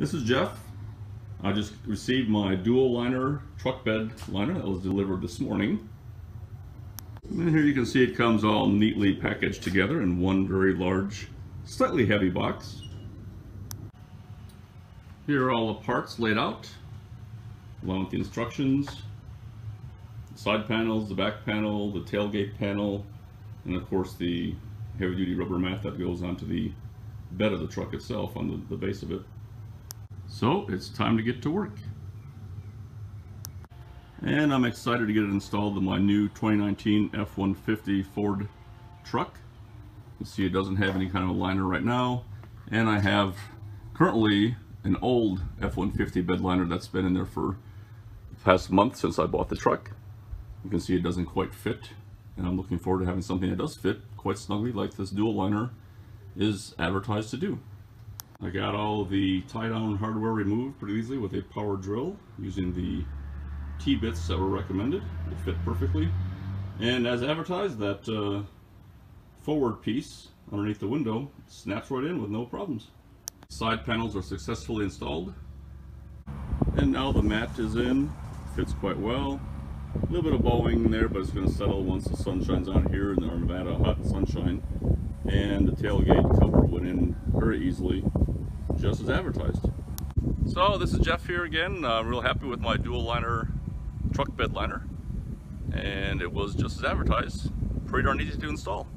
This is Jeff. I just received my DualLiner truck bed liner that was delivered this morning. And here you can see it comes all neatly packaged together in one very large, slightly heavy box. Here are all the parts laid out, along with the instructions, the side panels, the back panel, the tailgate panel, and of course the heavy-duty rubber mat that goes onto the bed of the truck itself, on the base of it. So it's time to get to work. And I'm excited to get it installed in my new 2019 F150 Ford truck. You can see it doesn't have any kind of a liner right now. And I have currently an old F150 bed liner that's been in there for the past month since I bought the truck. You can see it doesn't quite fit. And I'm looking forward to having something that does fit quite snugly like this DualLiner is advertised to do. I got all the tie-down hardware removed pretty easily with a power drill using the T-bits that were recommended. They fit perfectly. And as advertised, that forward piece underneath the window snaps right in with no problems. Side panels are successfully installed. And now the mat is in. Fits quite well. A little bit of bowing in there, but it's going to settle once the sun shines out here in our Nevada hot sunshine. And the tailgate cover went in very easily, just as advertised. So this is Jeff here again. I'm real happy with my DualLiner truck bed liner, and it was just as advertised. Pretty darn easy to install.